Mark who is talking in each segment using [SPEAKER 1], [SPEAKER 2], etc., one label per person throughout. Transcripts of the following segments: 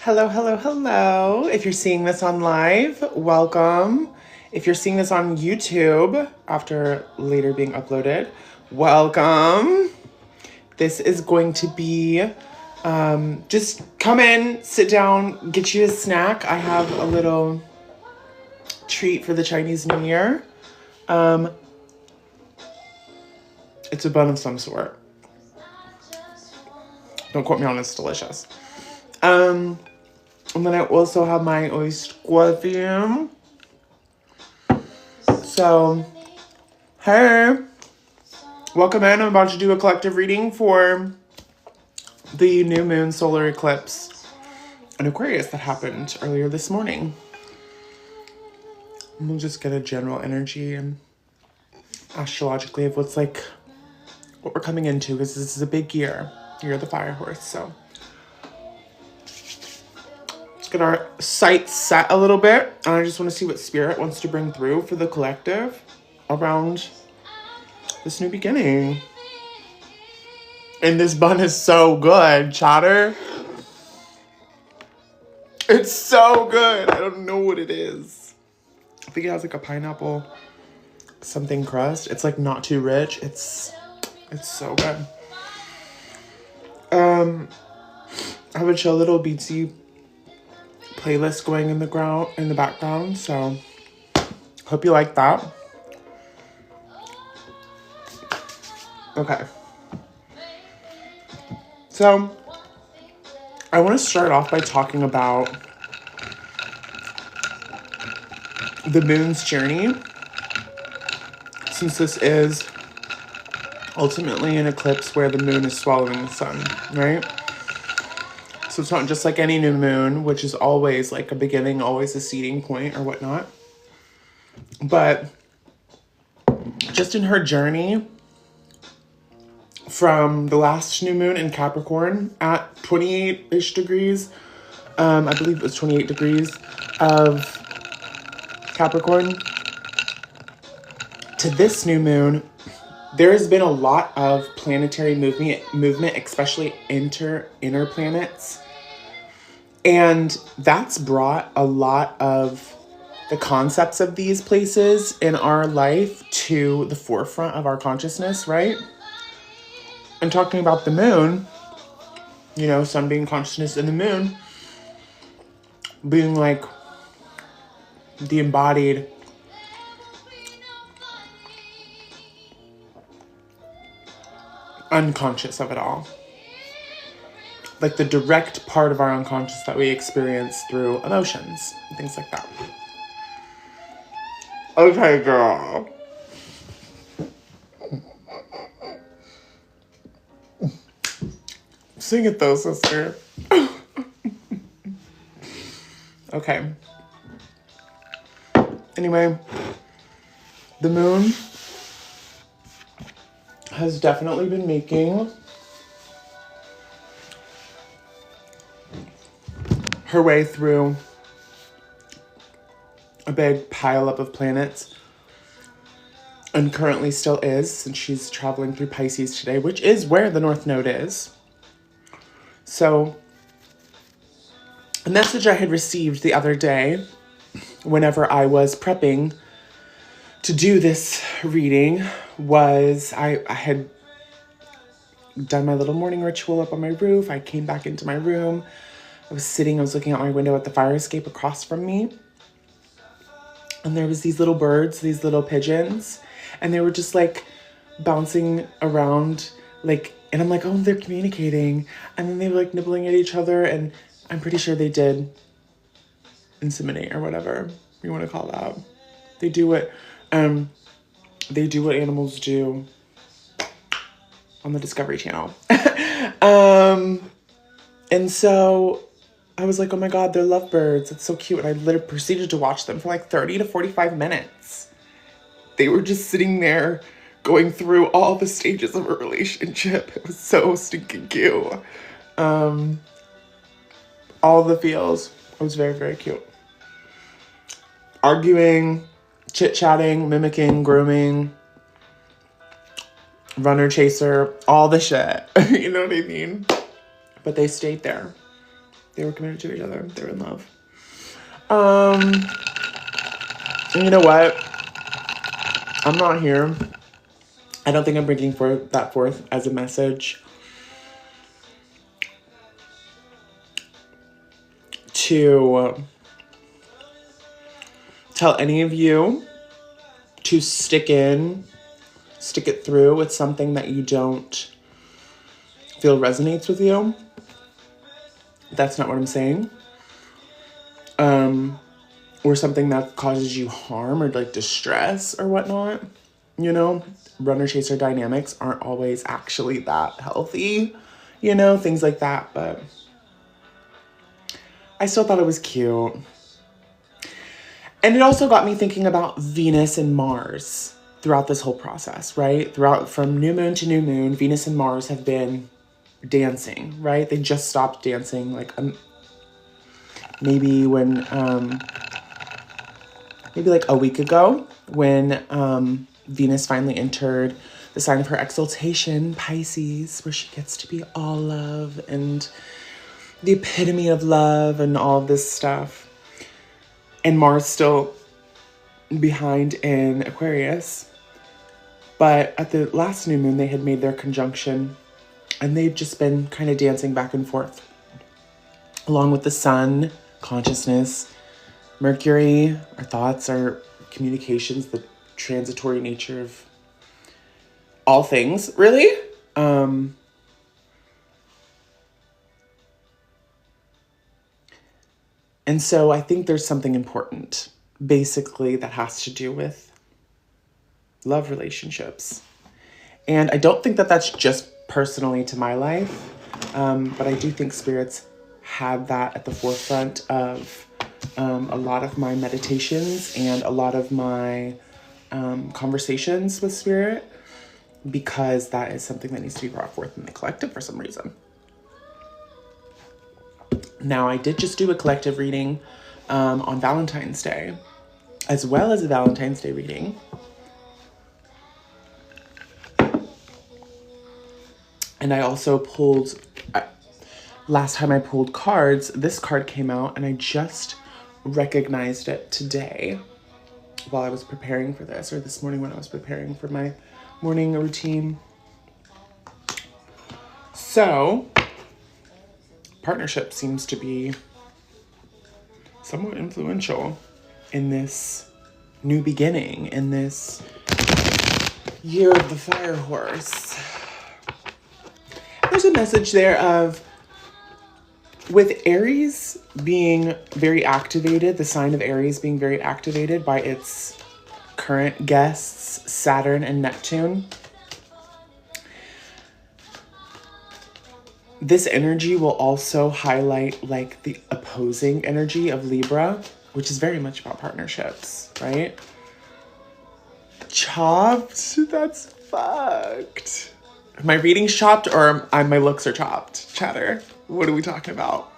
[SPEAKER 1] Hello, hello, hello. If you're seeing this on live, welcome. If you're seeing this on YouTube after later being uploaded, welcome. This is going to be just come in, sit down, get you a snack. I have a little treat for the Chinese New Year. It's a bun of some sort. Don't quote me on it, it's delicious. And then I also have my oyster squathium. So, hey, welcome in. I'm about to do a collective reading for the new moon solar eclipse in Aquarius that happened earlier this morning. And we'll just get a general energy and astrologically of what we're coming into, because this is a big year of the fire horse. So let's get our sights set a little bit. And I just want to see what spirit wants to bring through for the collective around this new beginning. And this bun is so good, chatter. It's so good. I don't know what it is. I think it has like a pineapple something crust. It's like not too rich. It's so good. I have a chill little beatsy playlist going in the background, so hope you like that. Okay. So I want to start off by talking about the moon's journey, since this is ultimately an eclipse where the moon is swallowing the sun, right? So it's not just like any new moon, which is always like a beginning, always a seeding point or whatnot. But just in her journey from the last new moon in Capricorn at 28-ish degrees, I believe it was 28 degrees of Capricorn, to this new moon, there has been a lot of planetary movement, especially inner planets. And that's brought a lot of the concepts of these places in our life to the forefront of our consciousness, right? And talking about the moon, sun being consciousness and the moon being like the embodied unconscious of it all. Like the direct part of our unconscious that we experience through emotions and things like that. Okay, girl. Sing it though, sister. Okay. Anyway, the moon has definitely been making her way through a big pileup of planets, and currently still is, since she's traveling through Pisces today, which is where the North Node is. So, a message I had received the other day, whenever I was prepping to do this reading, was I had done my little morning ritual up on my roof. I came back into my room. I was looking out my window at the fire escape across from me. And there was these little birds, these little pigeons, and they were just like bouncing around, and I'm like, oh, they're communicating. And then they were like nibbling at each other, and I'm pretty sure they did inseminate or whatever you want to call that. They do what animals do on the Discovery Channel. And so I was like, oh my God, they're lovebirds. It's so cute. And I literally proceeded to watch them for like 30 to 45 minutes. They were just sitting there going through all the stages of a relationship. It was so stinking cute. All the feels. It was very, very cute. Arguing, chit-chatting, mimicking, grooming, runner chaser, all the shit. You know what I mean? But they stayed there. They were committed to each other. They were in love. And you know what? I'm not here. I don't think I'm bringing that forth as a message to tell any of you to stick it through with something that you don't feel resonates with you. That's not what I'm saying. Or something that causes you harm or like distress or whatnot. You know, runner chaser dynamics aren't always actually that healthy, you know, things like that. But I still thought it was cute. And it also got me thinking about Venus and Mars throughout this whole process, right? From new moon to new moon, Venus and Mars have been dancing, right? They just stopped dancing like maybe like a week ago when Venus finally entered the sign of her exaltation, Pisces, where she gets to be all love and the epitome of love and all of this stuff. And Mars still behind in Aquarius. But at the last new moon, they had made their conjunction and they've just been kind of dancing back and forth. Along with the sun, consciousness, Mercury, our thoughts, our communications, the transitory nature of all things, really. And so I think there's something important, basically, that has to do with love relationships. And I don't think that that's just personally to my life, but I do think spirits had that at the forefront of a lot of my meditations and a lot of my conversations with spirit, because that is something that needs to be brought forth in the collective for some reason. Now, I did just do a collective reading on Valentine's Day, as well as a Valentine's Day reading. And I also pulled, last time I pulled cards, this card came out and I just recognized it today while I was preparing for this, or this morning when I was preparing for my morning routine. So, partnership seems to be somewhat influential in this new beginning, in this year of the fire horse. There's a message there of, with Aries being very activated, the sign of Aries being very activated by its current guests, Saturn and Neptune, this energy will also highlight like the opposing energy of Libra, which is very much about partnerships, right? Chopped? That's fucked. My reading's chopped or my looks are chopped? Chatter. What are we talking about?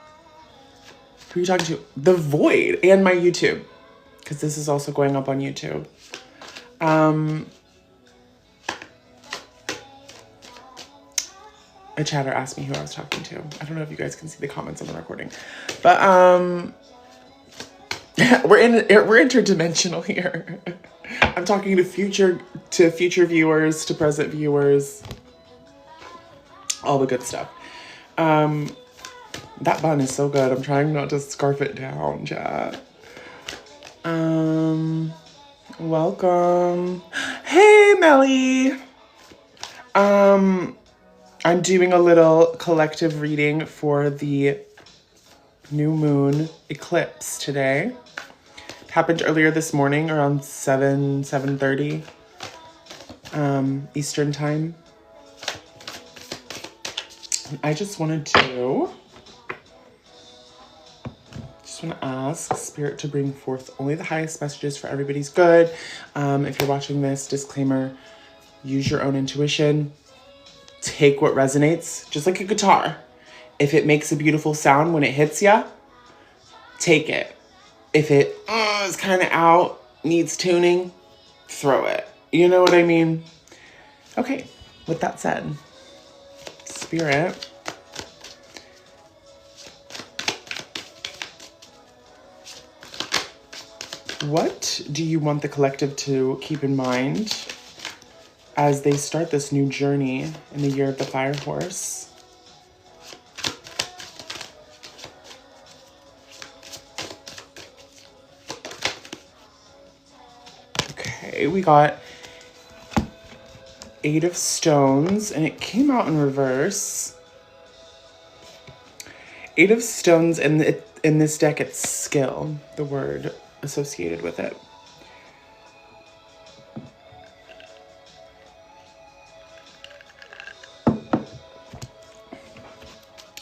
[SPEAKER 1] Who are you talking to? The Void and my YouTube, because this is also going up on YouTube. A chatter asked me who I was talking to. I don't know if you guys can see the comments on the recording, but we're interdimensional here. I'm talking to future viewers, to present viewers, all the good stuff. That bun is so good. I'm trying not to scarf it down, chat. Welcome. Hey, Melly. I'm doing a little collective reading for the new moon eclipse today. It happened earlier this morning around 7:30 Eastern time. I just want to ask Spirit to bring forth only the highest messages for everybody's good. If you're watching this, disclaimer, use your own intuition. Take what resonates, just like a guitar. If it makes a beautiful sound when it hits ya, take it. If it is kind of out, needs tuning, throw it. You know what I mean? Okay, with that said, Spirit, What do you want the collective to keep in mind as they start this new journey in the year of the Fire Horse? Okay, we got 8 of Stones, and it came out in reverse. 8 of Stones, and in this deck, it's skill, the word associated with it.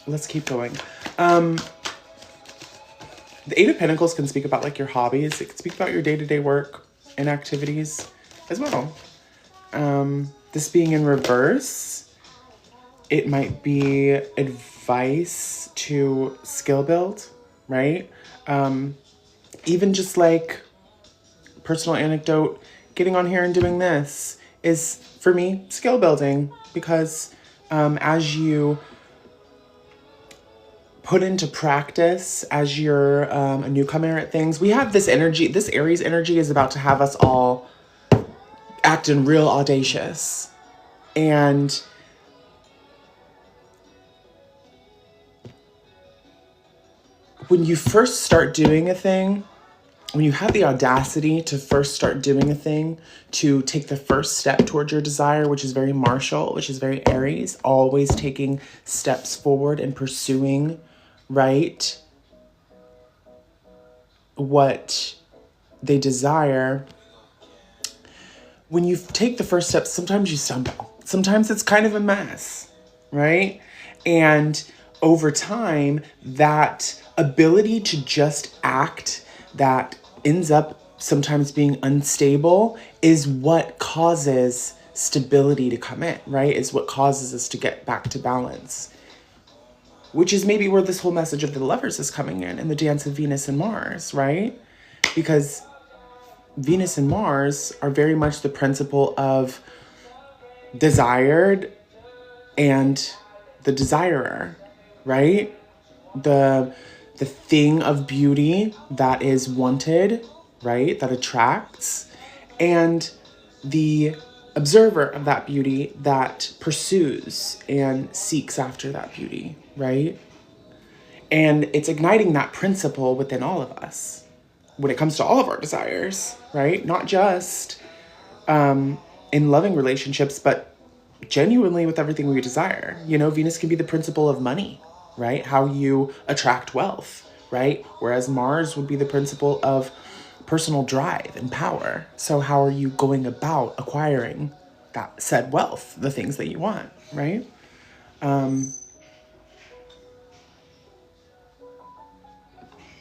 [SPEAKER 1] Let's keep going. The 8 of Pentacles can speak about like your hobbies. It can speak about your day-to-day work and activities as well. This being in reverse, it might be advice to skill build, right? Even just like personal anecdote, getting on here and doing this is, for me, skill building, because as you put into practice, as you're a newcomer at things, we have this energy, this Aries energy is about to have us all acting real audacious. And when you first start doing a thing, when you have the audacity to first start doing a thing, to take the first step towards your desire, which is very martial, which is very Aries, always taking steps forward and pursuing, right, what they desire. When you take the first step, sometimes you stumble. Sometimes it's kind of a mess, right? And over time, that ability to just act that ends up sometimes being unstable is what causes stability to come in, right? Is what causes us to get back to balance. Which is maybe where this whole message of the Lovers is coming in the dance of Venus and Mars, right? Because Venus and Mars are very much the principle of desired and the desirer, right? The thing of beauty that is wanted, right? That attracts, and the observer of that beauty that pursues and seeks after that beauty, right? And it's igniting that principle within all of us when it comes to all of our desires, right? Not just in loving relationships, but genuinely with everything we desire. You know, Venus can be the principle of money, right? How you attract wealth, right? Whereas Mars would be the principle of personal drive and power. So how are you going about acquiring that said wealth, the things that you want, right?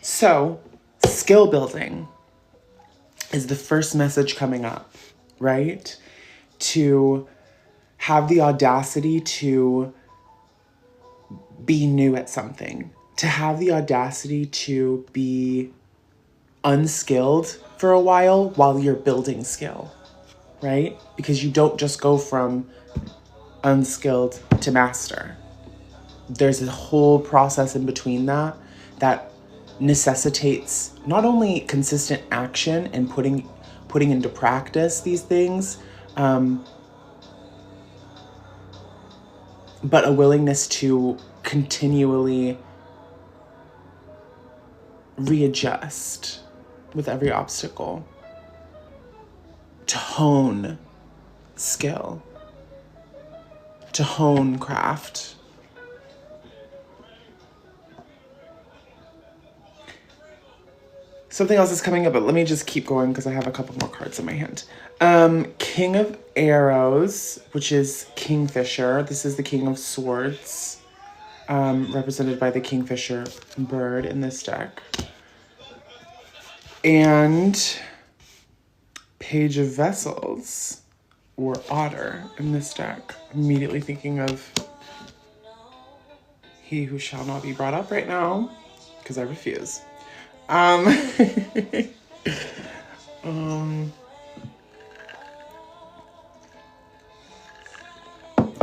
[SPEAKER 1] So skill building is the first message coming up, right? To have the audacity to be new at something, to have the audacity to be unskilled for a while you're building skill, right? Because you don't just go from unskilled to master. There's a whole process in between that necessitates not only consistent action and putting into practice these things, but a willingness to continually readjust with every obstacle, to hone skill, to hone craft. Something else is coming up, but let me just keep going because I have a couple more cards in my hand. King of Arrows, which is Kingfisher. This is the King of Swords, represented by the Kingfisher bird in this deck. And Page of Vessels, or Otter, in this deck. Immediately thinking of He Who Shall Not Be Brought Up right now, because I refuse.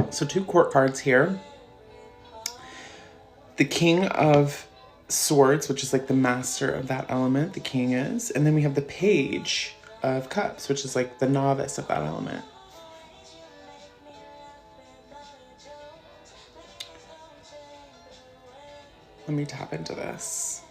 [SPEAKER 1] So 2 court cards here. The King of Swords, which is like the master of that element, the king is. And then we have the Page of Cups, which is like the novice of that element. Let me tap into this.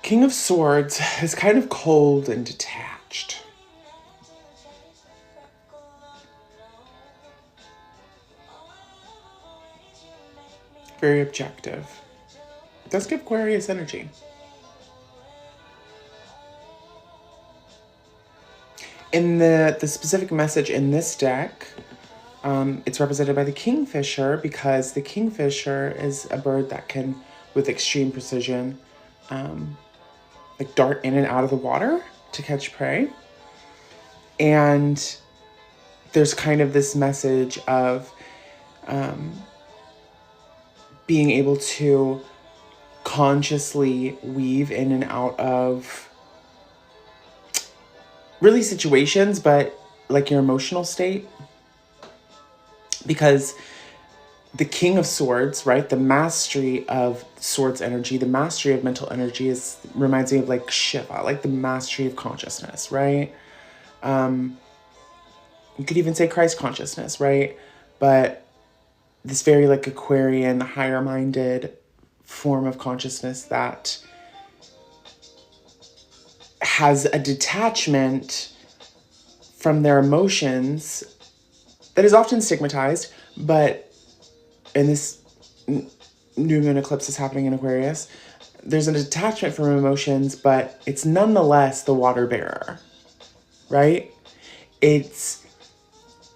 [SPEAKER 1] King of Swords is kind of cold and detached. Very objective. It does give Aquarius energy. In the specific message in this deck, it's represented by the Kingfisher, because the Kingfisher is a bird that can, with extreme precision, like dart in and out of the water to catch prey. And there's kind of this message of being able to consciously weave in and out of really situations, but like your emotional state. Because the King of Swords, right? The mastery of swords energy, the mastery of mental energy reminds me of like Shiva, like the mastery of consciousness, right? You could even say Christ consciousness, right? But this very like Aquarian, higher minded form of consciousness that has a detachment from their emotions that is often stigmatized, but and this new moon eclipse is happening in Aquarius, there's a detachment from emotions, but it's nonetheless the water bearer, right? It's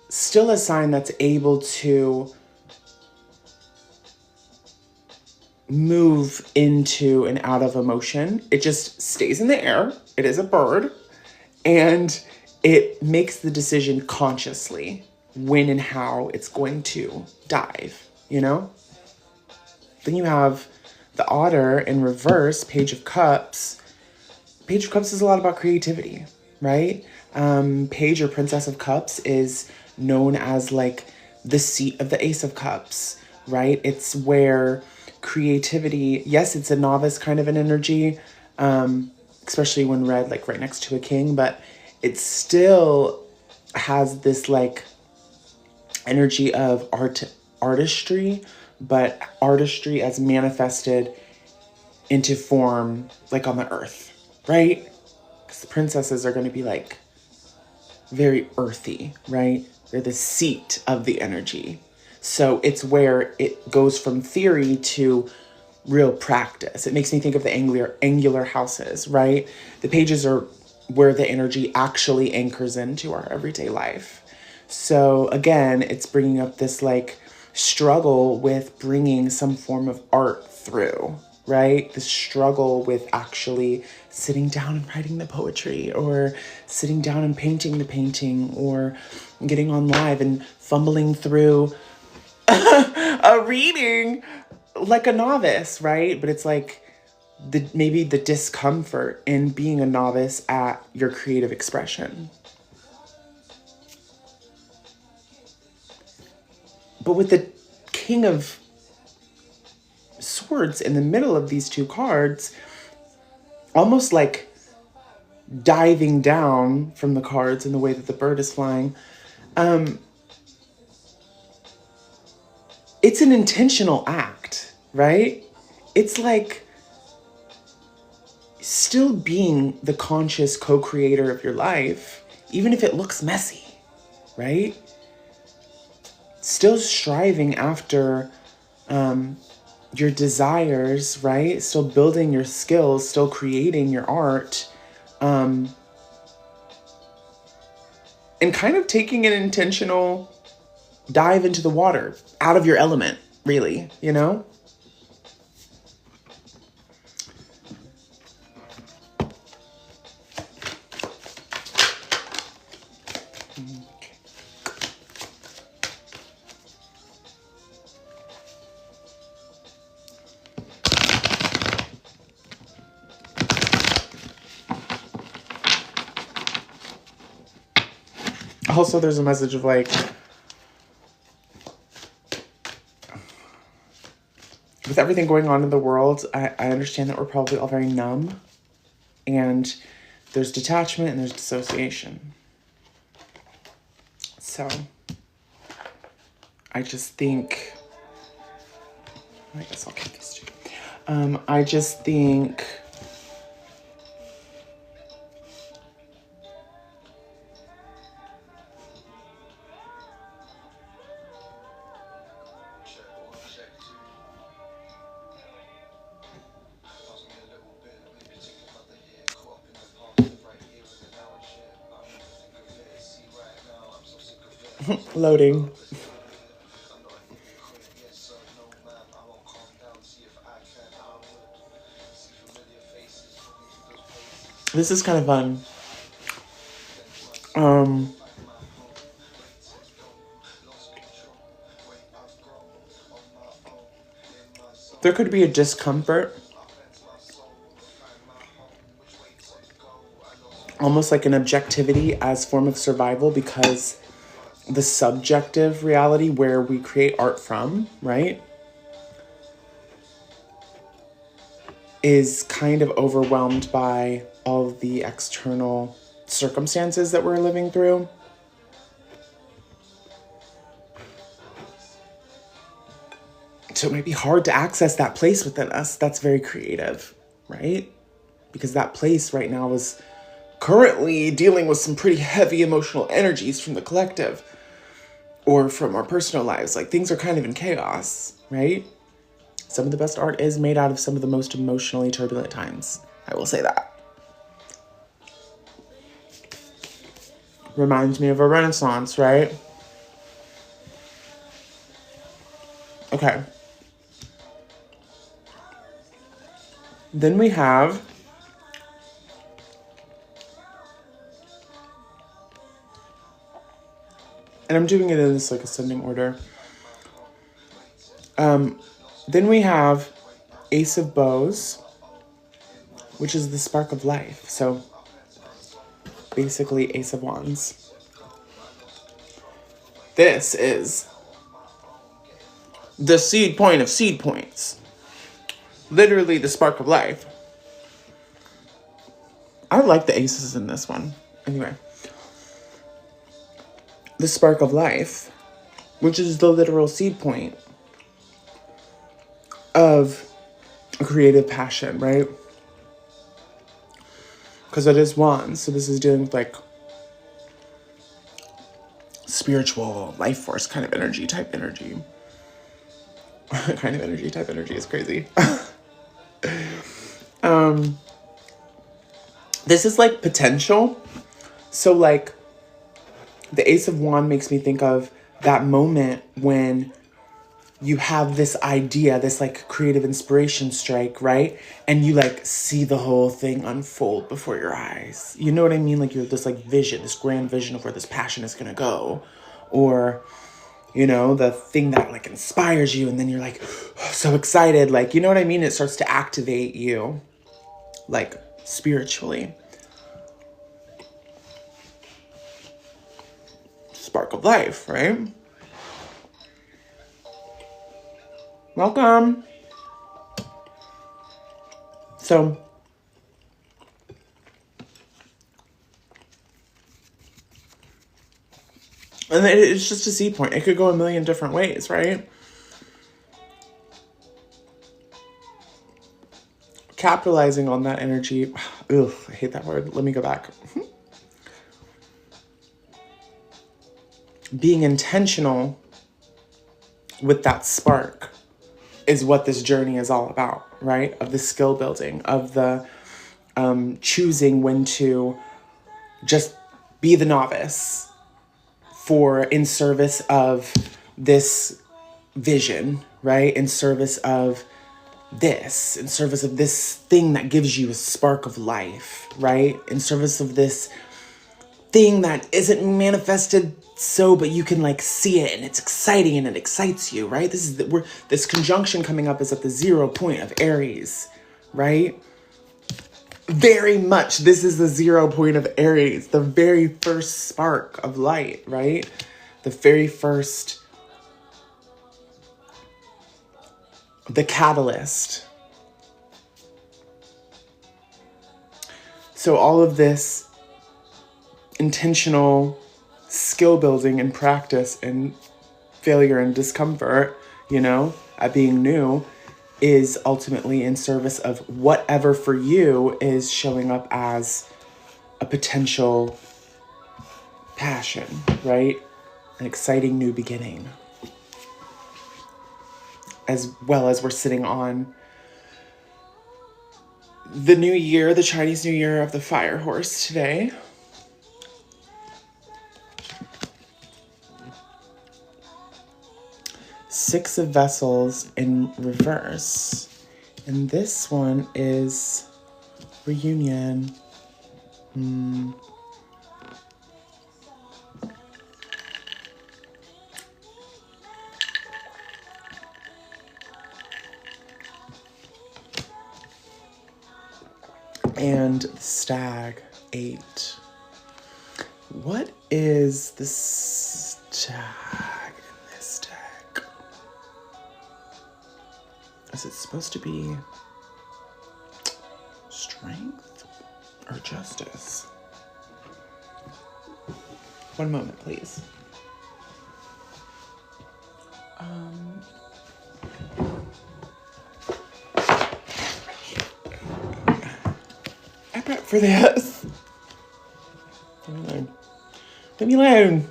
[SPEAKER 1] still a sign that's able to move into and out of emotion. It just stays in the air. It is a bird, and it makes the decision consciously when and how it's going to dive. You know? Then you have the Otter in reverse, Page of Cups. Page of Cups is a lot about creativity, right? Page or Princess of Cups is known as like the seat of the Ace of Cups, right? It's where creativity, yes, it's a novice kind of an energy, especially when read like right next to a king, but it still has this like energy of artistry, but artistry as manifested into form like on the earth, right? Because the princesses are going to be like very earthy, right? They're the seat of the energy. So it's where it goes from theory to real practice. It makes me think of the angular houses, right? The pages are where the energy actually anchors into our everyday life. So again, it's bringing up this like struggle with bringing some form of art through, right? The struggle with actually sitting down and writing the poetry, or sitting down and painting the painting, or getting on live and fumbling through a reading like a novice, right? But it's like maybe the discomfort in being a novice at your creative expression. But with the King of Swords in the middle of these two cards, almost like diving down from the cards in the way that the bird is flying, it's an intentional act, right? It's like still being the conscious co-creator of your life, even if it looks messy, right? Still striving after your desires, right? Still building your skills, still creating your art, and kind of taking an intentional dive into the water, out of your element, really, you know? Also, there's a message of like, with everything going on in the world, I understand that we're probably all very numb, and there's detachment and there's dissociation. So I just think, I guess I'll keep this too. I just think loading. This is kind of fun. There could be a discomfort, almost like an objectivity as form of survival, because the subjective reality where we create art from, right, is kind of overwhelmed by all of the external circumstances that we're living through. So it might be hard to access that place within us that's very creative, right? Because that place right now is currently dealing with some pretty heavy emotional energies from the collective or from our personal lives. Like, things are kind of in chaos, right? Some of the best art is made out of some of the most emotionally turbulent times. I will say that. Reminds me of a Renaissance, right? Okay. Then we have and I'm doing it in this like ascending order. Then we have Ace of Bows, which is the spark of life. So basically Ace of Wands. This is the seed point of seed points. Literally the spark of life. I like the aces in this one. Anyway. The spark of life, which is the literal seed point of a creative passion, right? Because it is wands, so this is dealing with like spiritual life force kind of energy, type energy. Kind of energy, type energy is crazy. This is like potential. So like the Ace of Wands makes me think of that moment when you have this idea, this like creative inspiration strike, right? And you like see the whole thing unfold before your eyes. You know what I mean? Like you have this like vision, this grand vision of where this passion is gonna go. Or, you know, the thing that like inspires you, and then you're like so excited. Like, you know what I mean? It starts to activate you like spiritually. Spark of life, right? Welcome. So, and it's just a seed point. It could go a million different ways, right? Capitalizing on that energy. Ugh, I hate that word. Let me go back. Being intentional with that spark is what this journey is all about, right? Of the skill building, of the choosing when to just be the novice in service of this vision, right? In service of in service of this thing that gives you a spark of life, right? In service of this thing that isn't manifested but you can like see it and it's exciting and it excites you, right? This conjunction coming up is at the 0 point of Aries, right? very much, this is the 0 point of Aries, the very first spark of light, right? The very first, the catalyst. So all of this intentional skill building and practice and failure and discomfort, you know, at being new, is ultimately in service of whatever for you is showing up as a potential passion, right? An exciting new beginning. As well as we're sitting on the new year, the Chinese New Year of the Fire Horse today. Six of Vessels in reverse. And this one is reunion. And Stag 8. What is the stag in this deck? Is it supposed to be strength or justice? One moment, please. I prepped for this. Leave me alone.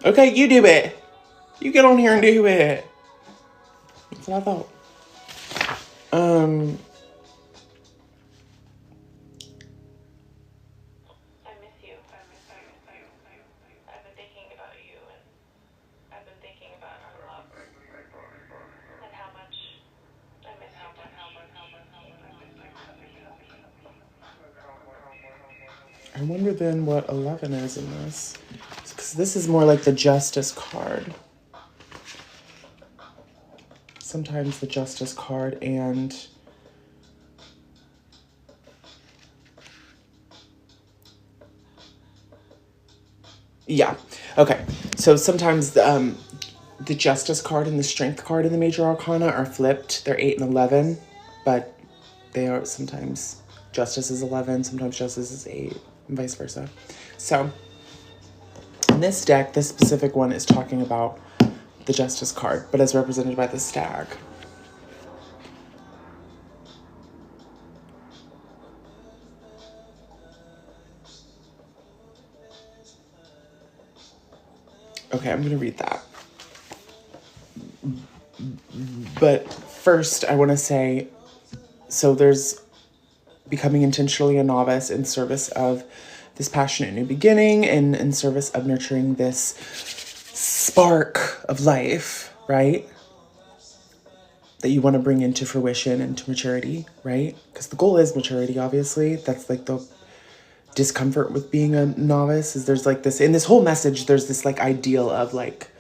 [SPEAKER 1] Okay, you do it. You get on here and do it. That's what I thought.
[SPEAKER 2] I miss you. I've been thinking about you, and I've been thinking about our love and how much I miss you.
[SPEAKER 1] I wonder then what 11 is in this. Because this is more like the Justice card. Sometimes the Justice card and yeah. Okay. So sometimes the Justice card and the Strength card in the Major Arcana are flipped. They're 8 and 11, but they are sometimes Justice is 11, sometimes Justice is 8, and vice versa. So in this deck, this specific one is talking about the Justice card, but as represented by the Stag. Okay, I'm going to read that. But first, I want to say, so there's becoming intentionally a novice in service of this passionate new beginning and in service of nurturing this spark of life, right? That you want to bring into fruition and to maturity, right? Because the goal is maturity, obviously. That's like the discomfort with being a novice, is there's like this, in this whole message, there's this like ideal of like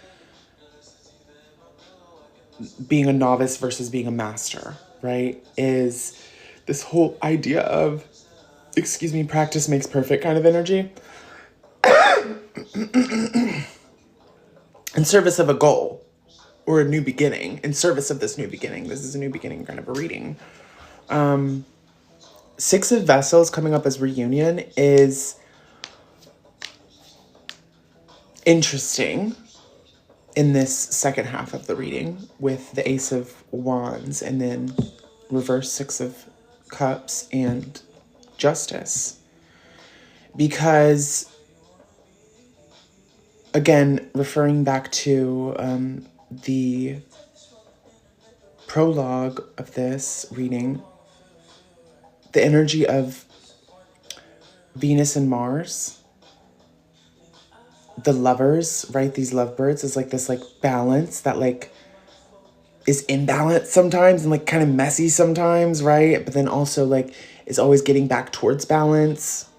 [SPEAKER 1] being a novice versus being a master, right? Is this whole idea of, excuse me, practice makes perfect kind of energy. In service of a goal or a new beginning, in service of this new beginning. This is a new beginning kind of a reading. Six of Vessels coming up as reunion is interesting in this second half of the reading with the Ace of Wands and then reverse Six of Cups and Justice. Because, again, referring back to the prologue of this reading, the energy of Venus and Mars, the lovers, right? These lovebirds is like this like balance that like is imbalanced sometimes and like kind of messy sometimes, right? But then also like is always getting back towards balance.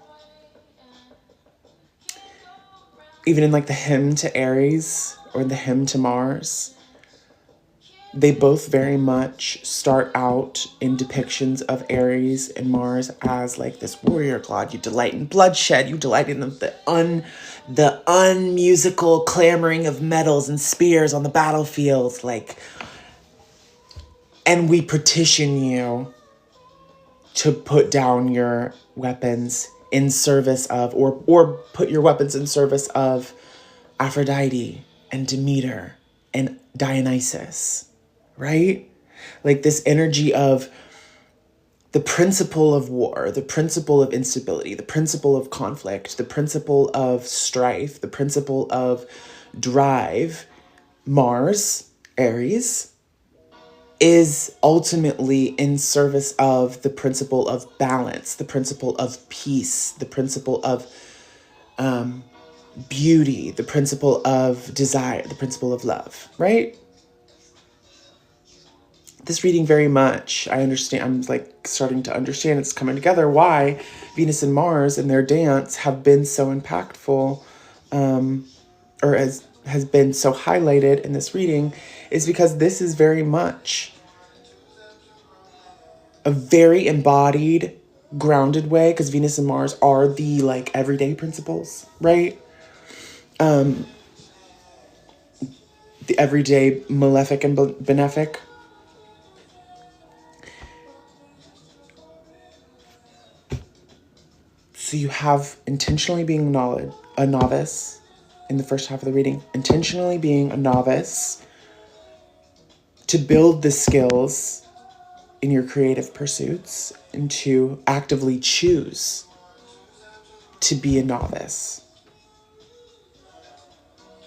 [SPEAKER 1] Even in like the hymn to Aries or the hymn to Mars, They both very much start out in depictions of Aries and Mars as like this warrior god. You delight in bloodshed. You delight in the unmusical clamoring of metals and spears on the battlefield. Like, and we petition you to put down your weapons in service of, or put your weapons in service of Aphrodite and Demeter and Dionysus. Right? Like this energy of the principle of war, the principle of instability, the principle of conflict, the principle of strife, the principle of drive. Mars, Aries, is ultimately in service of the principle of balance, the principle of peace, the principle of beauty, the principle of desire, the principle of love, right? This reading very much, I understand, I'm like starting to understand, it's coming together, why Venus and Mars and their dance have been so impactful, or has been so highlighted in this reading, is because this is very much a very embodied, grounded way, because Venus and Mars are the like everyday principles, right? The everyday malefic and benefic. So you have intentionally being a novice in the first half of the reading, intentionally being a novice to build the skills in your creative pursuits and to actively choose to be a novice,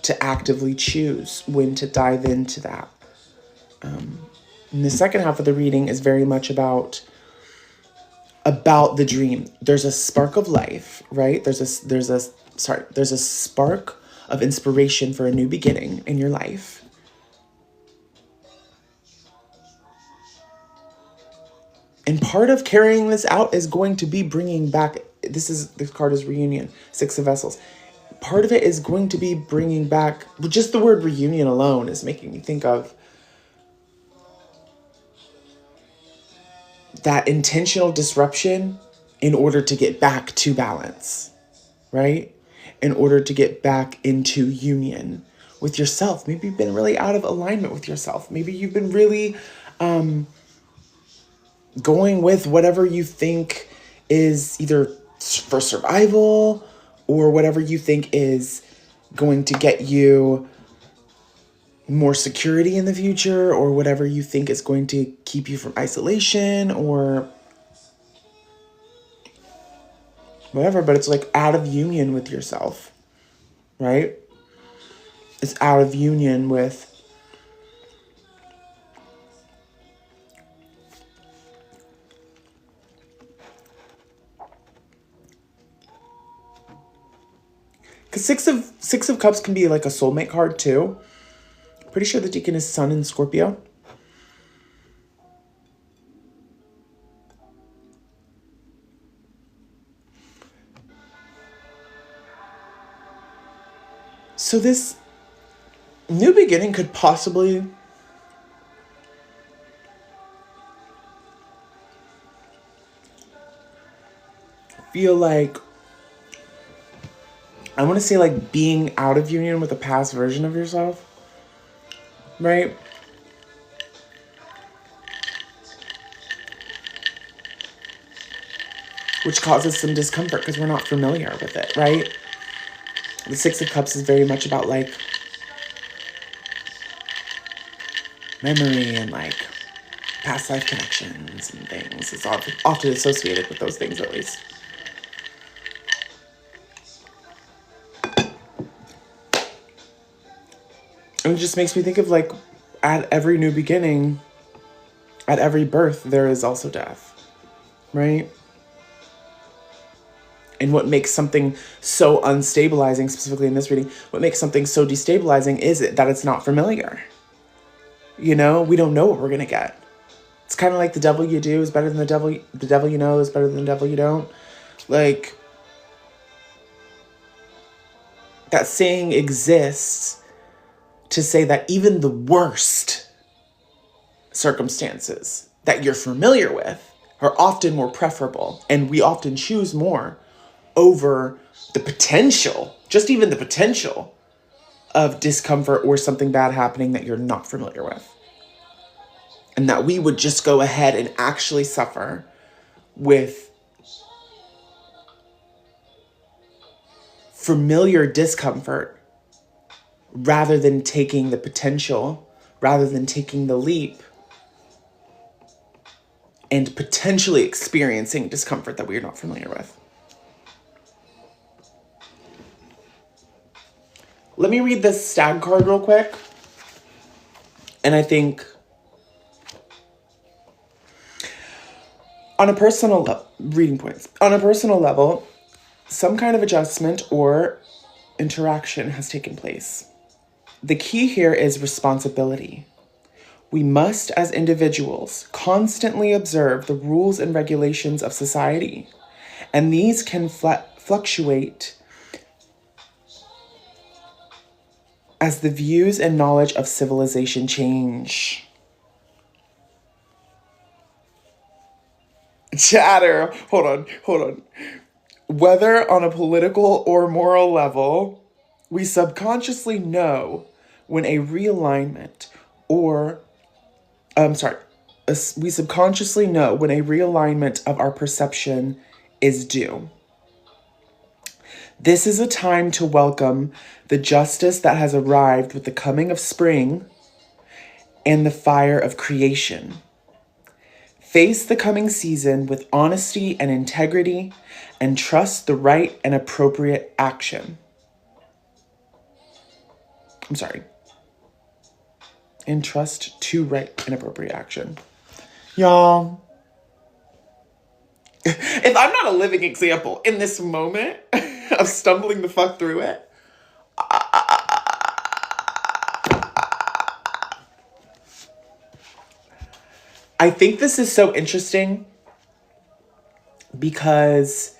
[SPEAKER 1] to actively choose when to dive into that. And the second half of the reading is very much about the dream. There's a spark of life, right? There's a spark of inspiration for a new beginning in your life. And part of carrying this out is going to be bringing back, this card is reunion, Six of Vessels. Part of it is going to be bringing back, just the word reunion alone is making me think of that intentional disruption in order to get back to balance, right? In order to get back into union with yourself. Maybe you've been really out of alignment with yourself. Maybe you've been really going with whatever you think is either for survival or whatever you think is going to get you more security in the future, or whatever you think is going to keep you from isolation or whatever, but it's like out of union with yourself, right? It's out of union with because six of cups can be like a soulmate card too. Pretty sure the Deacon is Sun in Scorpio. So this new beginning could possibly feel like, I want to say like being out of union with a past version of yourself, right? Which causes some discomfort because we're not familiar with it, right? The Six of Cups is very much about like memory and like past life connections and things. It's often associated with those things, at least. And it just makes me think of like, at every new beginning, at every birth, there is also death, right? And what makes something so unstabilizing, specifically in this reading, what makes something so destabilizing is that it's not familiar. You know, we don't know what we're going to get. It's kind of like the devil you do is better than the devil you know is better than the devil you don't. Like, that saying exists to say that even the worst circumstances that you're familiar with are often more preferable, and we often choose more over the potential, just even the potential of discomfort or something bad happening that you're not familiar with. And that we would just go ahead and actually suffer with familiar discomfort rather than taking the potential, rather than taking the leap and potentially experiencing discomfort that we are not familiar with. Let me read this stag card real quick. And I think on a personal reading points, on a personal level, some kind of adjustment or interaction has taken place. The key here is responsibility. We must, as individuals, constantly observe the rules and regulations of society, and these can fluctuate as the views and knowledge of civilization change. Chatter, hold on. Whether on a political or moral level, we subconsciously know when a realignment we subconsciously know when a realignment of our perception is due. This is a time to welcome the justice that has arrived with the coming of spring and the fire of creation. Face the coming season with honesty and integrity and trust the right and appropriate action. And trust to right and appropriate action. Y'all, if I'm not a living example in this moment of stumbling the fuck through it, I think this is so interesting because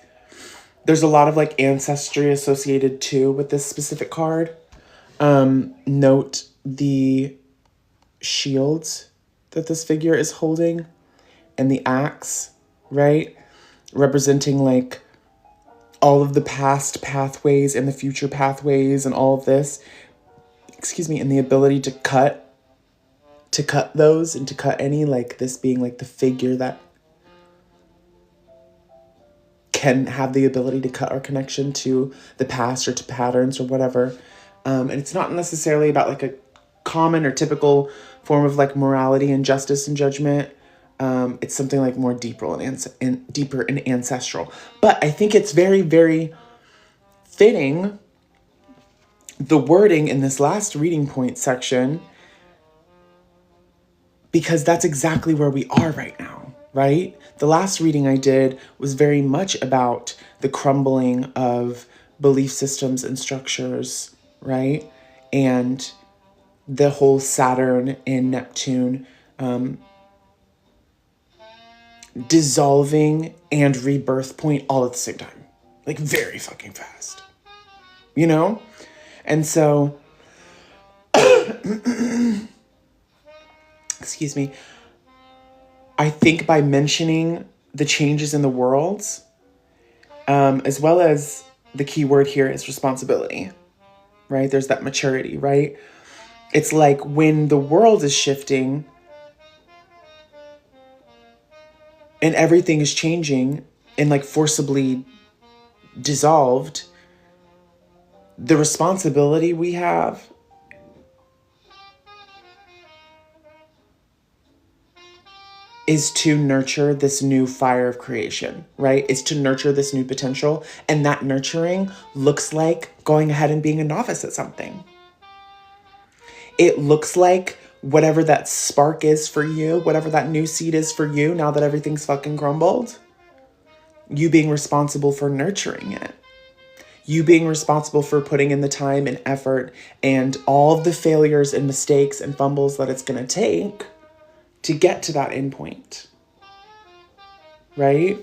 [SPEAKER 1] there's a lot of like ancestry associated too with this specific card. Note the shield that this figure is holding and the axe, right? Representing like all of the past pathways and the future pathways and all of this, and the ability to cut those and to cut any, like this being like the figure that can have the ability to cut our connection to the past or to patterns or whatever. And it's not necessarily about like a common or typical form of like morality and justice and judgment. It's something like more deeper and ancestral. But I think it's very, very fitting, the wording in this last reading point section, because that's exactly where we are right now, right? The last reading I did was very much about the crumbling of belief systems and structures, right? And the whole Saturn and Neptune dissolving and rebirth point all at the same time. Like very fucking fast. You know? And so, excuse me, I think by mentioning the changes in the world, as well as the key word here is responsibility, right? There's that maturity, right? It's like when the world is shifting and everything is changing and like forcibly dissolved, the responsibility we have is to nurture this new fire of creation, right? Is to nurture this new potential. And that nurturing looks like going ahead and being a novice at something. It looks like whatever that spark is for you, whatever that new seed is for you, now that everything's fucking crumbled, you being responsible for nurturing it. You being responsible for putting in the time and effort and all of the failures and mistakes and fumbles that it's going to take to get to that end point. Right?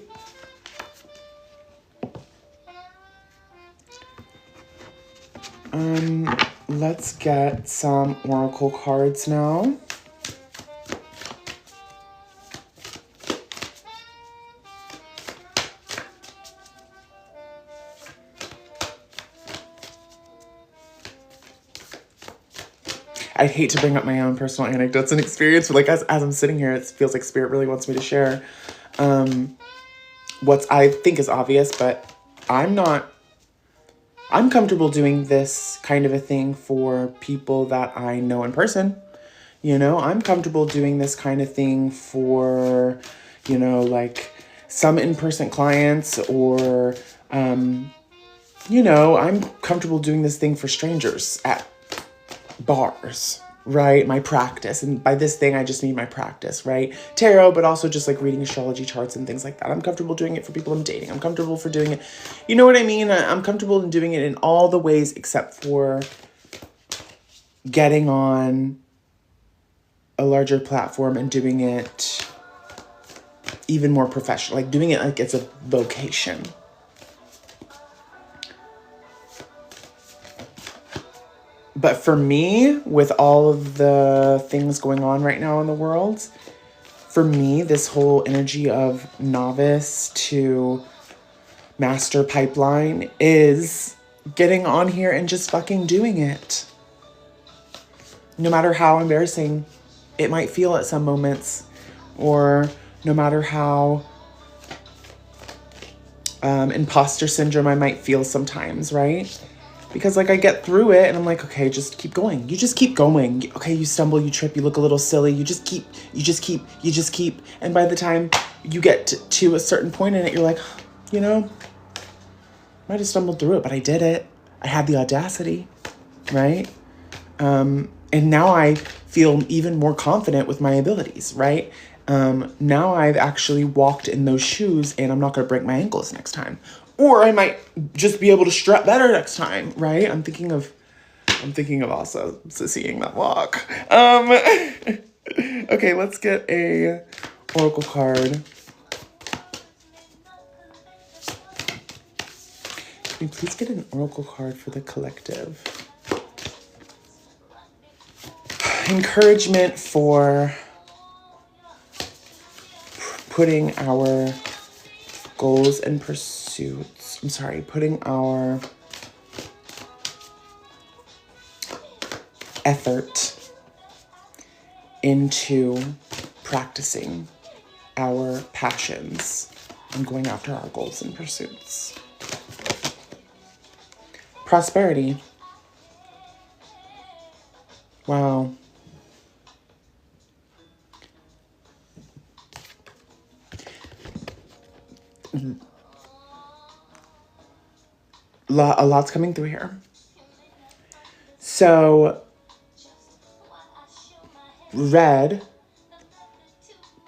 [SPEAKER 1] Let's get some oracle cards now. I'd hate to bring up my own personal anecdotes and experience, but like as I'm sitting here, it feels like Spirit really wants me to share what I think is obvious, but I'm comfortable doing this kind of a thing for people that I know in person. You know, I'm comfortable doing this kind of thing for, you know, like some in-person clients, or, you know, I'm comfortable doing this thing for strangers at bars, right? My practice. And by this thing, I just mean my practice, right? Tarot, but also just like reading astrology charts and things like that. I'm comfortable doing it for people I'm dating. I'm comfortable for doing it. You know what I mean? I'm comfortable in doing it in all the ways except for getting on a larger platform and doing it even more professional, like doing it like it's a vocation. But for me, with all of the things going on right now in the world, for me, this whole energy of novice to master pipeline is getting on here and just fucking doing it. No matter how embarrassing it might feel at some moments, or no matter how imposter syndrome I might feel sometimes, right? Because like I get through it and I'm like, okay, just keep going. You just keep going. Okay, you stumble, you trip, you look a little silly. You just keep. And by the time you get to a certain point in it, you're like, you know, I might have stumbled through it, but I did it. I had the audacity, right? And now I feel even more confident with my abilities, right? Now I've actually walked in those shoes and I'm not going to break my ankles next time. Or I might just be able to strut better next time, right? I'm thinking of also seeing that walk. Okay, let's get a oracle card. Can you please get an oracle card for the collective? Encouragement for putting our goals and pursuits. Putting our effort into practicing our passions and going after our goals and pursuits. Prosperity. Wow. A lot's coming through here. So, red,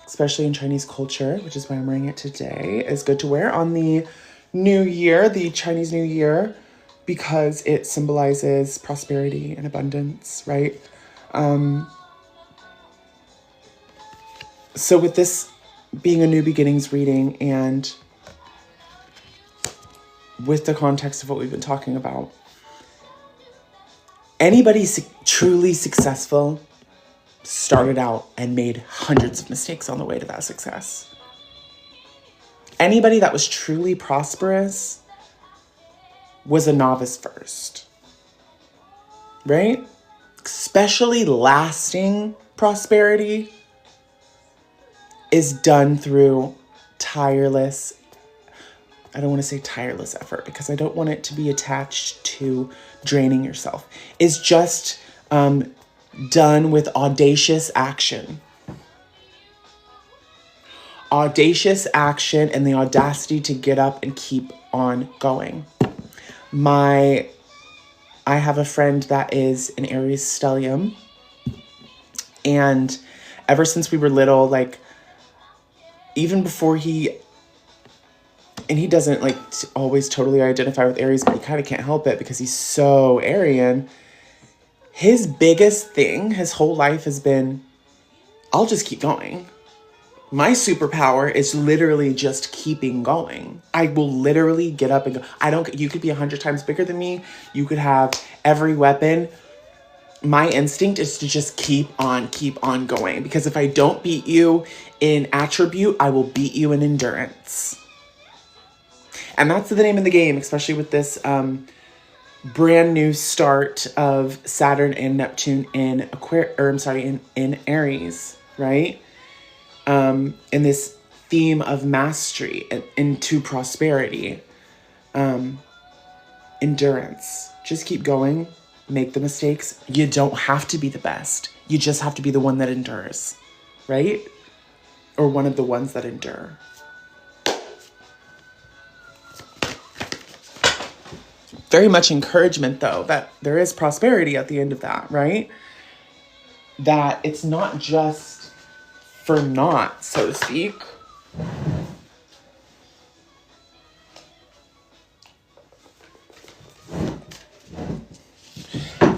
[SPEAKER 1] especially in Chinese culture, which is why I'm wearing it today, is good to wear on the New Year, the Chinese New Year, because it symbolizes prosperity and abundance, right? So with this being a new beginnings reading and with the context of what we've been talking about, anybody truly successful started out and made hundreds of mistakes on the way to that success. Anybody that was truly prosperous was a novice first, right? Especially lasting prosperity is done through tireless, I don't want to say tireless effort because I don't want it to be attached to draining yourself. It's just done with audacious action. Audacious action and the audacity to get up and keep on going. I have a friend that is an Aries stellium, and ever since we were little, like even before he doesn't like always totally identify with Aries, but he kind of can't help it because he's so Aryan. His biggest thing his whole life has been, I'll just keep going. My superpower is literally just keeping going. I will literally get up and go. You could be 100 times bigger than me. You could have every weapon. My instinct is to just keep on going. Because if I don't beat you in attribute, I will beat you in endurance. And that's the name of the game, especially with this brand new start of Saturn and Neptune in in Aries, right? In this theme of mastery and into prosperity, endurance. Just keep going, make the mistakes. You don't have to be the best. You just have to be the one that endures, right? Or one of the ones that endure. Very much encouragement, though, that there is prosperity at the end of that, right? That it's not just for naught, so to speak.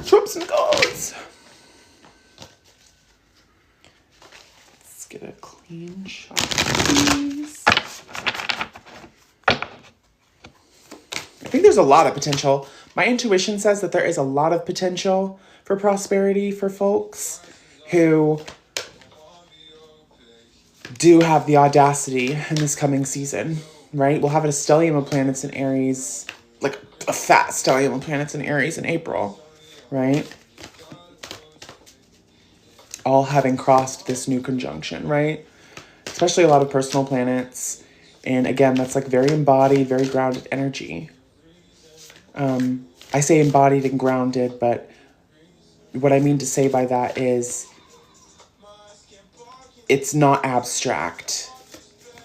[SPEAKER 1] Tropes and gods. Let's get a clean shot, please. I think there's a lot of potential. My intuition says that there is a lot of potential for prosperity for folks who do have the audacity in this coming season, right? We'll have a stellium of planets in Aries, like a fat stellium of planets in Aries in April, right? All having crossed this new conjunction, right? Especially a lot of personal planets. And again, that's like very embodied, very grounded energy. I say embodied and grounded, but what I mean to say by that is it's not abstract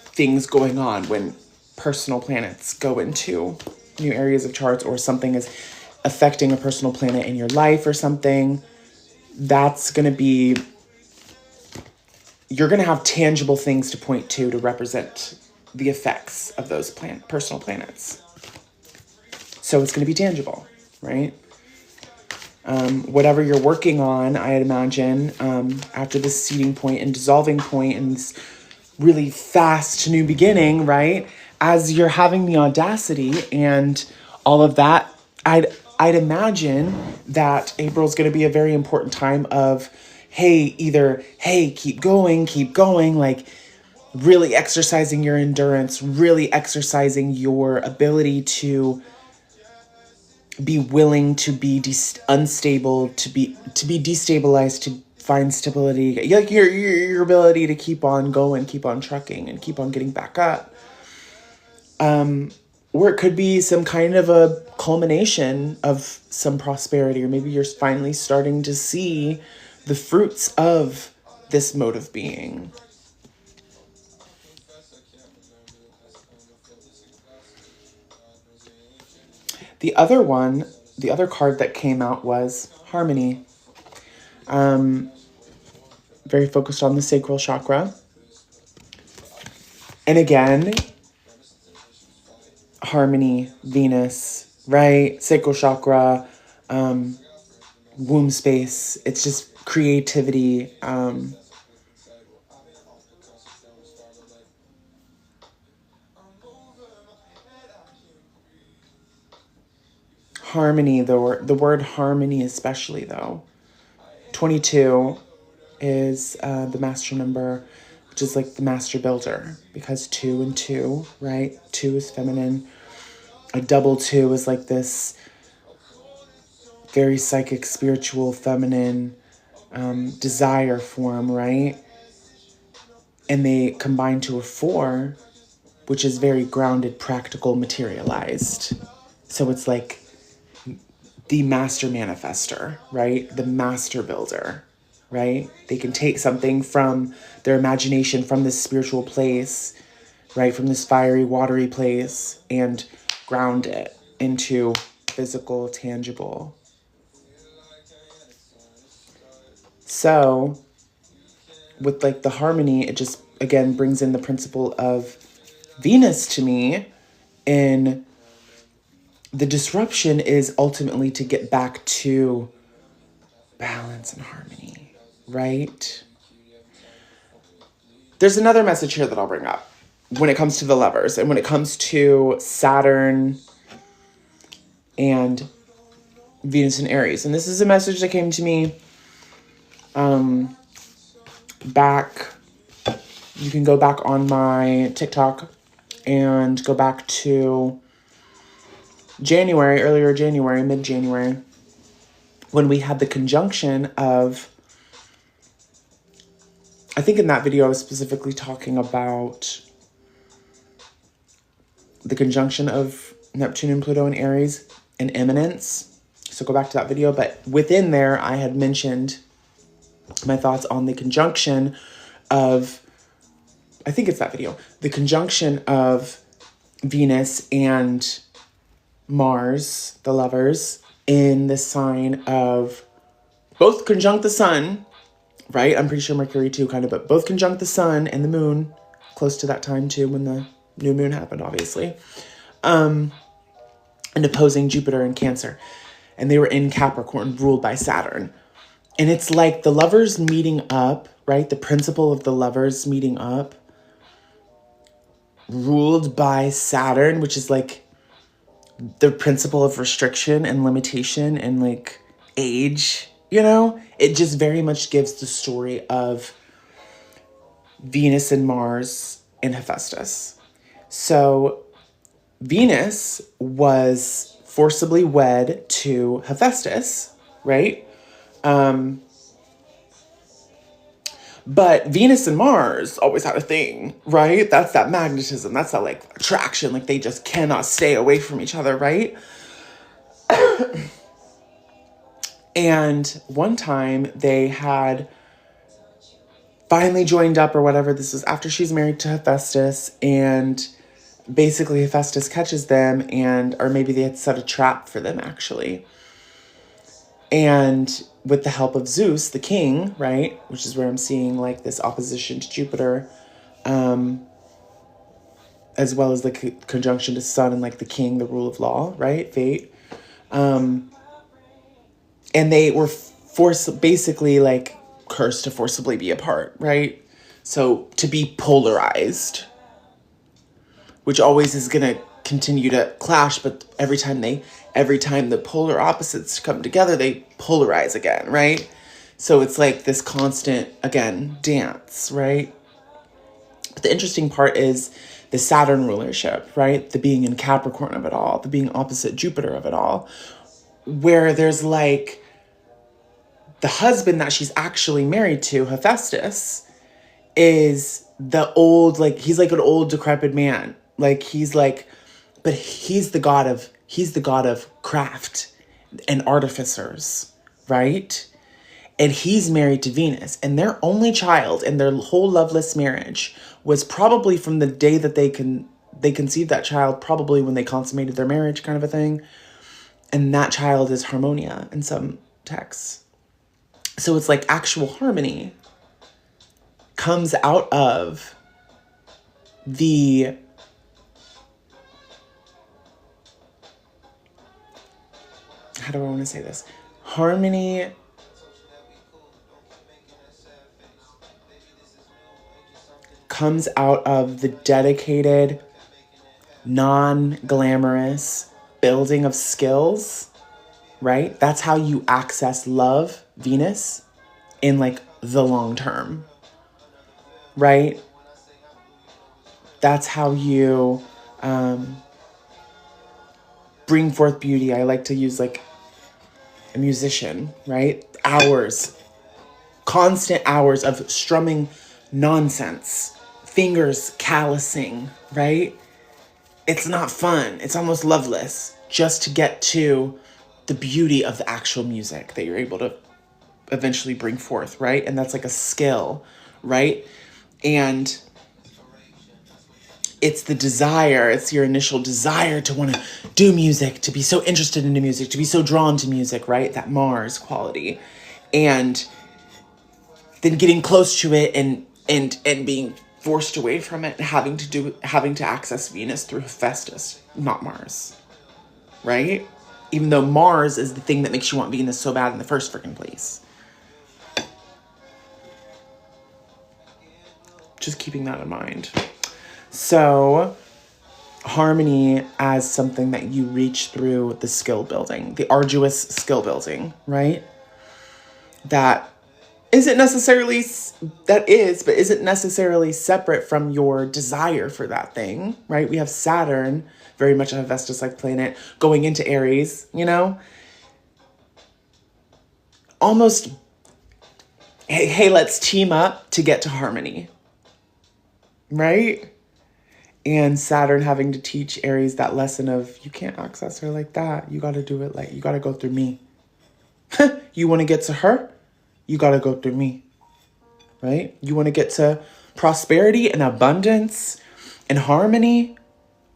[SPEAKER 1] things going on when personal planets go into new areas of charts, or something is affecting a personal planet in your life or something. That's going to be, you're going to have tangible things to point to represent the effects of those personal planets. So it's going to be tangible, right? Whatever you're working on, I'd imagine, after this seeding point and dissolving point and this really fast new beginning, right? As you're having the audacity and all of that, I'd imagine that April's going to be a very important time of, hey, keep going, like really exercising your endurance, really exercising your ability to be willing to be unstable, to be destabilized, to find stability, like your ability to keep on going, keep on trucking, and keep on getting back up. Or it could be some kind of a culmination of some prosperity, or maybe you're finally starting to see the fruits of this mode of being. The other card that came out was Harmony. Very focused on the sacral chakra. And again, Harmony, Venus, right? Sacral chakra, womb space. It's just creativity. Harmony, the word harmony especially, though. 22 is the master number, which is like the master builder, because 2 and 2, right? 2 is feminine. A double 2 is like this very psychic, spiritual, feminine desire form, right? And they combine to a 4, which is very grounded, practical, materialized. So it's like the master manifester, right? The master builder, right? They can take something from their imagination, from this spiritual place, right? From this fiery, watery place, and ground it into physical, tangible. So with like the harmony, it just, again, brings in the principle of Venus to me. And the disruption is ultimately to get back to balance and harmony, right? There's another message here that I'll bring up when it comes to the lovers and when it comes to Saturn and Venus and Aries. And this is a message that came to me back. You can go back on my TikTok and go back to earlier January, mid-January, when we had the conjunction of, I think in that video I was specifically talking about the conjunction of Neptune and Pluto in Aries and eminence. So go back to that video. But within there, I had mentioned my thoughts on the conjunction of, I think it's that video, the conjunction of Venus and Mars, the lovers, in the sign of both conjunct the sun, right? I'm pretty sure Mercury too, kind of, but both conjunct the sun and the moon, close to that time too, when the new moon happened, obviously. And opposing Jupiter in Cancer. And they were in Capricorn, ruled by Saturn. And it's like the lovers meeting up, right? The principle of the lovers meeting up, ruled by Saturn, which is like the principle of restriction and limitation and like age, you know? It just very much gives the story of Venus and Mars and Hephaestus. So Venus was forcibly wed to Hephaestus, right? But Venus and Mars always had a thing, right? That's that magnetism. That's that like attraction. Like they just cannot stay away from each other, right? And one time they had finally joined up or whatever. This was after she's married to Hephaestus, and basically Hephaestus catches them, or maybe they had set a trap for them actually. And with the help of Zeus, the king, right, which is where I'm seeing like this opposition to Jupiter, as well as the conjunction to Sun and like the king, the rule of law, right, fate. And they were basically like cursed to forcibly be apart, right? So to be polarized, which always is going to continue to clash, but every time the polar opposites come together, they polarize again, right? So it's like this constant, again, dance, right? But the interesting part is the Saturn rulership, right? The being in Capricorn of it all, the being opposite Jupiter of it all, where there's like the husband that she's actually married to, Hephaestus, is the old, like, he's like an old decrepit man. Like, he's like, but he's the god of craft and artificers, right? And he's married to Venus, and their only child in their whole loveless marriage was probably from the day that they conceived that child, probably when they consummated their marriage, kind of a thing. And that child is Harmonia in some texts. So it's like actual harmony comes out of the how do I want to say this? Harmony comes out of the dedicated, non-glamorous building of skills, right? That's how you access love, Venus, in like the long term, right? That's how you bring forth beauty. I like to use like a musician, right? Constant hours of strumming nonsense, fingers callousing, right? It's not fun. It's almost loveless just to get to the beauty of the actual music that you're able to eventually bring forth, right? And that's like a skill, right? And it's the desire, it's your initial desire to want to do music, to be so interested in the music, to be so drawn to music, right? That Mars quality. And then getting close to it and being forced away from it, having to access Venus through Hephaestus, not Mars, right? Even though Mars is the thing that makes you want Venus so bad in the first freaking place. Just keeping that in mind. So, harmony as something that you reach through the skill building, the arduous skill building, right? That isn't necessarily, that is, but isn't necessarily separate from your desire for that thing, right? We have Saturn, very much a Hephaestus-like planet, going into Aries, you know? Almost, hey, let's team up to get to harmony, right? And Saturn having to teach Aries that lesson of, you can't access her like that. You got to do it like, you got to go through me. You want to get to her? You got to go through me, right? You want to get to prosperity and abundance and harmony,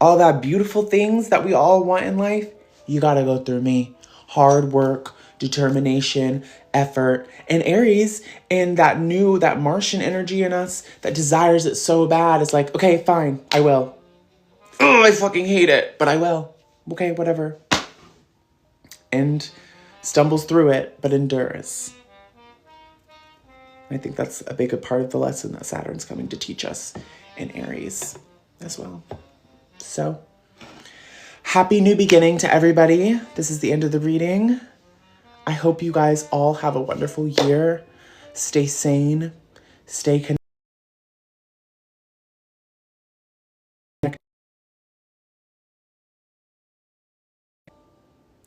[SPEAKER 1] all that beautiful things that we all want in life, you got to go through me. Hard work, determination, effort, and Aries, and that Martian energy in us that desires it so bad. It's like, okay, fine, I will. Oh, I fucking hate it, but I will. Okay, whatever. And stumbles through it, but endures. I think that's a big part of the lesson that Saturn's coming to teach us in Aries as well. So, happy new beginning to everybody. This is the end of the reading. I hope you guys all have a wonderful year. Stay sane. Stay connected.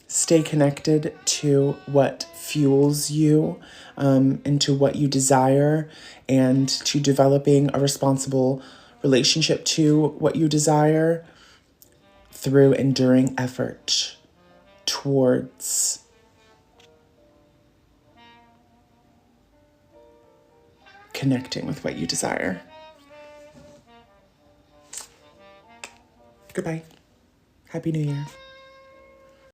[SPEAKER 1] Stay connected to what fuels you, and to what you desire, and to developing a responsible relationship to what you desire through enduring effort towards connecting with what you desire. Goodbye. Happy New Year.